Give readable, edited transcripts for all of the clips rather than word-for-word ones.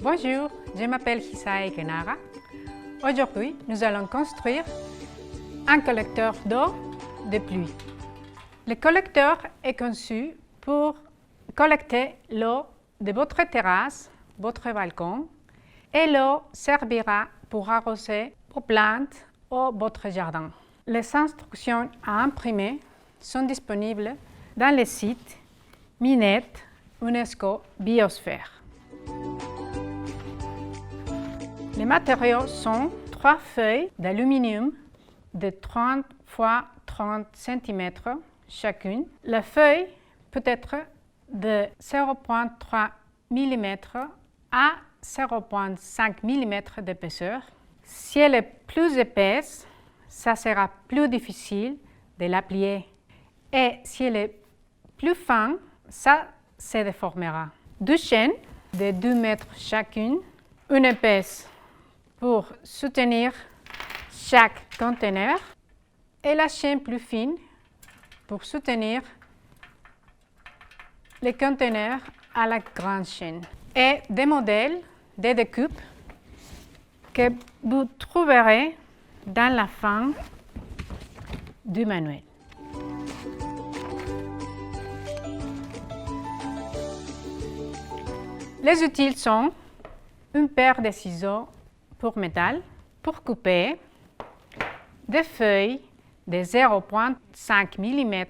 Bonjour, je m'appelle Hisae Kenara. Aujourd'hui, nous allons construire un collecteur d'eau de pluie. Le collecteur est conçu pour collecter l'eau de votre terrasse, votre balcon, et l'eau servira pour arroser vos plantes ou votre jardin. Les instructions à imprimer sont disponibles dans le site Minet UNESCO Biosphère. Les matériaux sont 3 feuilles d'aluminium de 30 x 30 cm chacune. La feuille peut être de 0,3 mm à 0,5 mm d'épaisseur. Si elle est plus épaisse, ça sera plus difficile de la plier. Et si elle est plus fine, ça se déformera. 2 chaînes de 2 mètres chacune, une épaisse pour soutenir chaque conteneur et la chaîne plus fine pour soutenir les conteneurs à la grande chaîne. Et des modèles de découpe que vous trouverez dans la fin du manuel. Les outils sont une paire de ciseaux pour métal, pour couper, des feuilles de 0,5 mm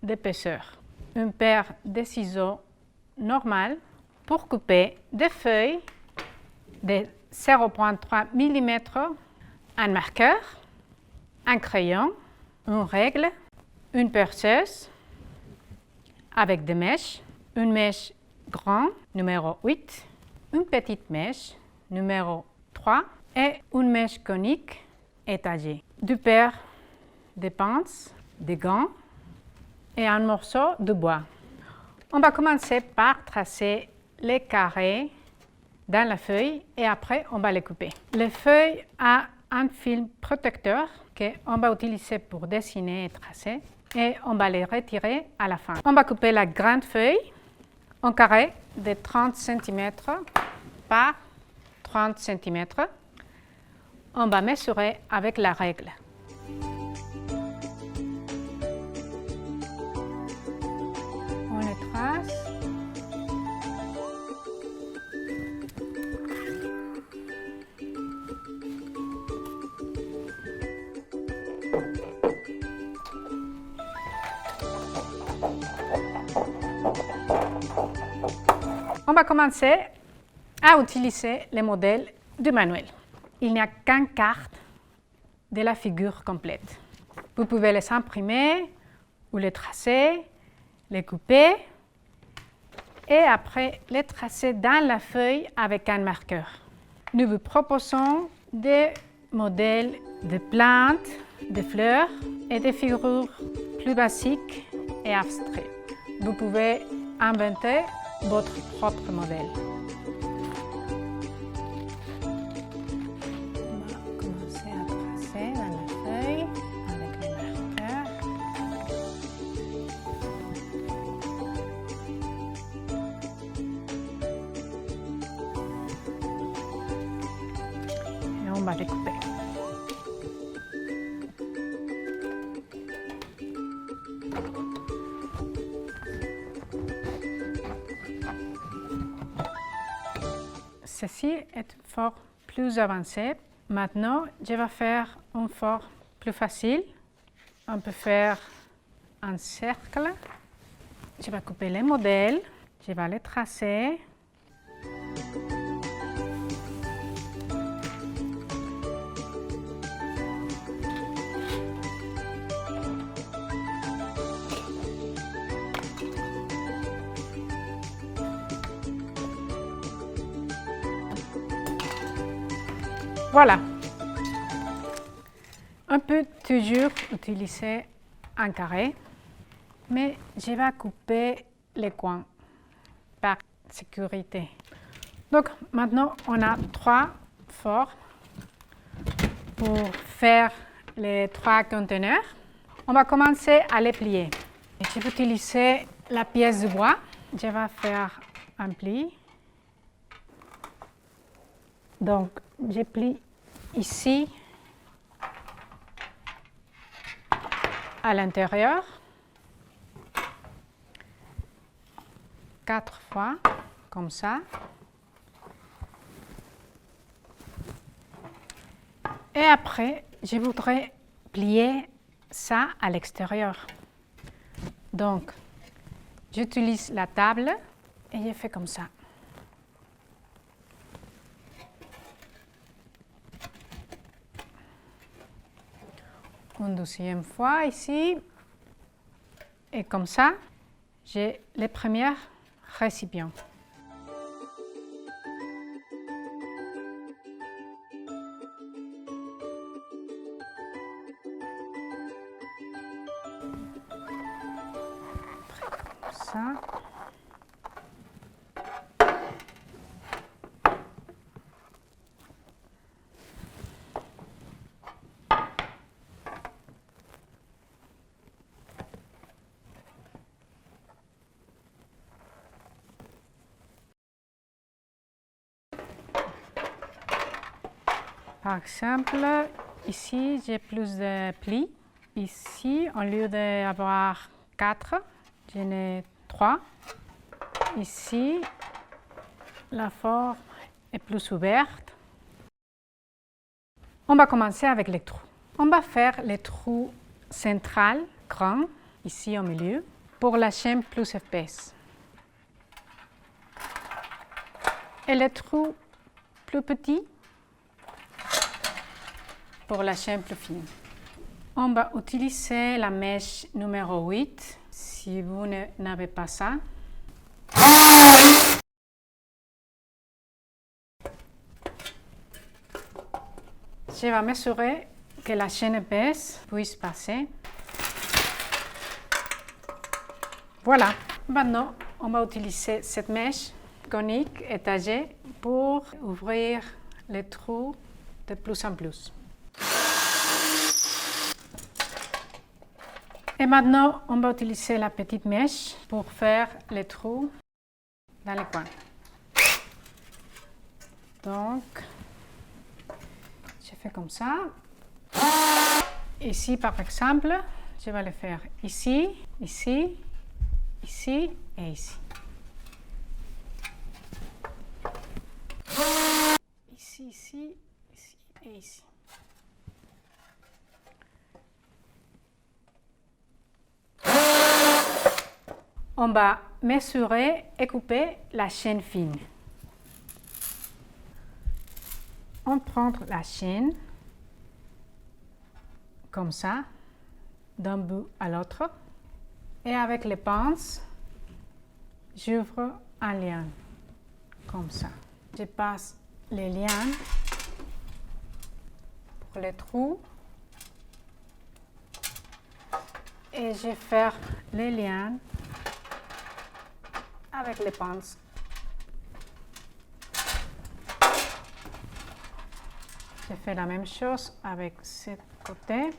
d'épaisseur, une paire de ciseaux normales pour couper des feuilles de 0,3 mm, un marqueur, un crayon, une règle, une perceuse avec des mèches, une mèche grande, numéro 8, une petite mèche, numéro 3, et une mèche conique étagée. 2 paires de pinces, des gants et un morceau de bois. On va commencer par tracer les carrés dans la feuille et après on va les couper. La feuille a un film protecteur qu'on va utiliser pour dessiner et tracer et on va les retirer à la fin. On va couper la grande feuille en carré de 30 cm par 30 cm. On va mesurer avec la règle. On les trace. On va commencer à utiliser le modèle du manuel. Il n'y a qu'une carte de la figure complète. Vous pouvez les imprimer ou les tracer, les couper et après les tracer dans la feuille avec un marqueur. Nous vous proposons des modèles de plantes, de fleurs et de figures plus basiques et abstraites. Vous pouvez inventer votre propre modèle. On va commencer à tracer dans la feuille avec le marqueur. Et on va découper. Ceci est fort plus avancé. Maintenant, je vais faire un fort plus facile. On peut faire un cercle. Je vais couper les modèles. Je vais les tracer. Voilà. On peut toujours utiliser un carré, mais je vais couper les coins par sécurité. Donc maintenant, on a 3 forts pour faire les 3 conteneurs. On va commencer à les plier. Je vais utiliser la pièce de bois. Je vais faire un pli Donc, je plie ici à l'intérieur 4 fois, comme ça. Et après, je voudrais plier ça à l'extérieur. Donc, j'utilise la table et je fais comme ça. Une deuxième fois ici. Et comme ça, j'ai les premiers récipients. Comme ça. Par exemple, ici, j'ai plus de plis. Ici, au lieu d'avoir 4, j'en ai 3. Ici, la forme est plus ouverte. On va commencer avec les trous. On va faire les trous centrales, grands, ici au milieu, pour la chaîne plus épaisse. Et les trous plus petits, pour la chaîne plus fine. On va utiliser la mèche numéro 8, si vous n'avez pas ça. Je vais m'assurer que la chaîne épaisse puisse passer. Voilà. Maintenant, on va utiliser cette mèche conique étagée pour ouvrir les trous de plus en plus. Et maintenant, on va utiliser la petite mèche pour faire les trous dans les coins. Donc, je fais comme ça. Ici, par exemple, je vais le faire ici, ici, ici et ici. Ici, ici, ici et ici. On va mesurer et couper la chaîne fine. On prend la chaîne comme ça, d'un bout à l'autre. Et avec les pinces, j'ouvre un lien, comme ça. Je passe les liens pour les trous. Et je ferme les liens avec les pinces. Je fais la même chose avec ce côté.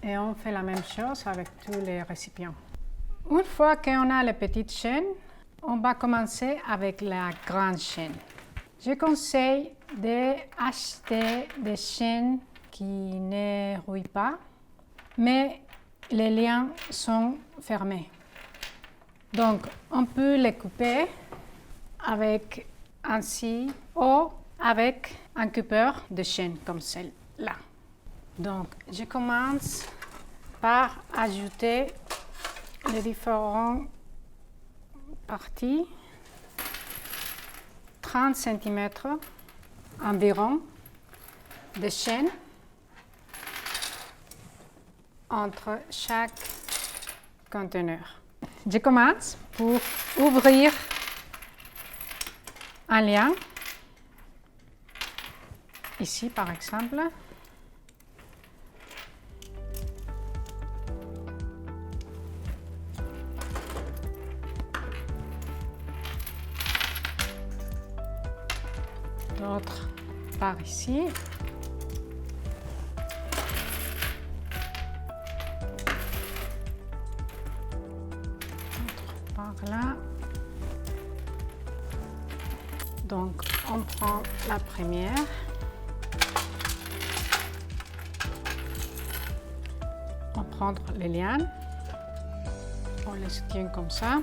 Et on fait la même chose avec tous les récipients. Une fois qu'on a les petites chaînes, on va commencer avec la grande chaîne. Je conseille d'acheter des chaînes qui ne rouillent pas, mais les liens sont fermés. Donc, on peut les couper avec un scie ou avec un coupeur de chaîne comme celle-là. Donc, je commence par ajouter les différentes parties, 30 cm environ de chaîne entre chaque conteneur. Je commence pour ouvrir un lien, ici par exemple. L'autre par ici. là. Donc, on prend la première. On prend les lianes. On les tient comme ça.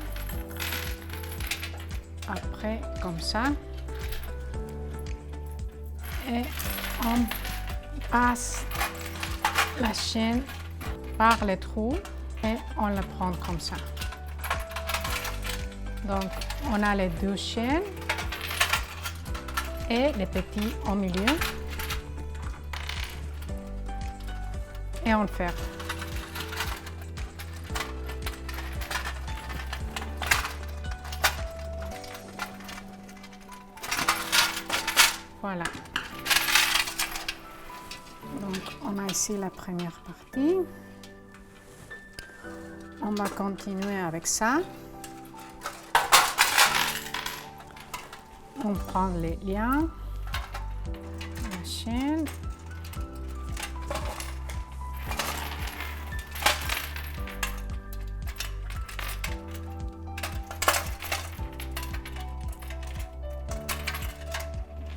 Après, comme ça. Et on passe la chaîne par les trous et on la prend comme ça. Donc, on a les deux chaînes et les petits au milieu. Et on ferme. Voilà. Donc, on a ici la première partie. On va continuer avec ça. On prend les liens, la chaîne.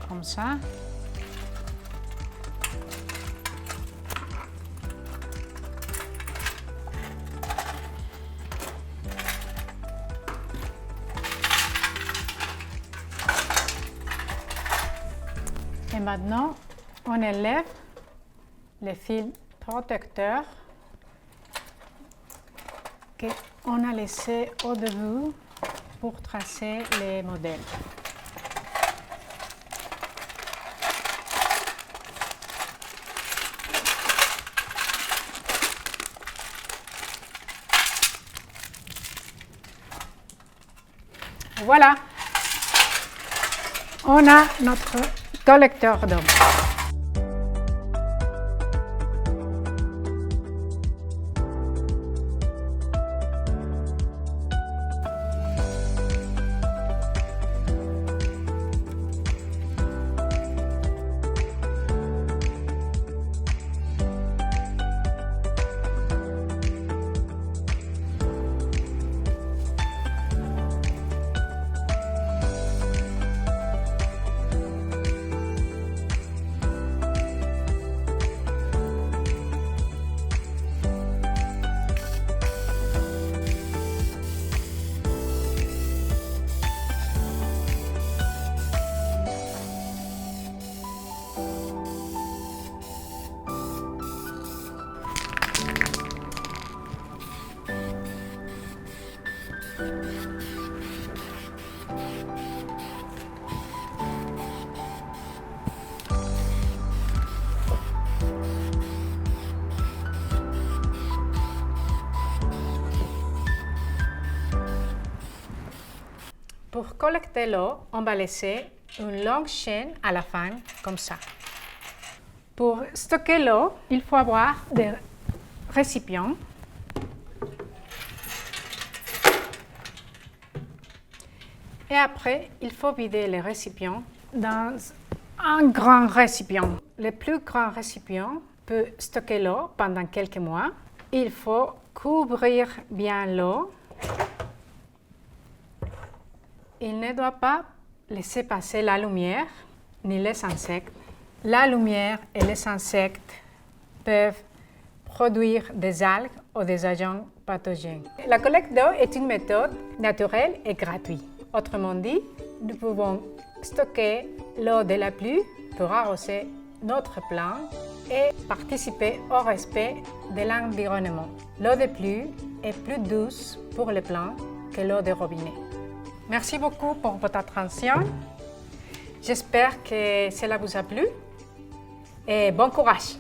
Comme ça. Et maintenant, on enlève les fils protecteurs qu'on a laissés au début pour tracer les modèles. Voilà, on a notre collecteur d'eau. Pour collecter l'eau, on va laisser une longue chaîne à la fin, comme ça. Pour stocker l'eau, il faut avoir des récipients. Et après, il faut vider les récipients dans un grand récipient. Le plus grand récipient peut stocker l'eau pendant quelques mois. Il faut couvrir bien l'eau. Il ne doit pas laisser passer la lumière ni les insectes. La lumière et les insectes peuvent produire des algues ou des agents pathogènes. La collecte d'eau est une méthode naturelle et gratuite. Autrement dit, nous pouvons stocker l'eau de la pluie pour arroser notre plant et participer au respect de l'environnement. L'eau de pluie est plus douce pour les plants que l'eau de robinet. Merci beaucoup pour votre attention. J'espère que cela vous a plu et bon courage!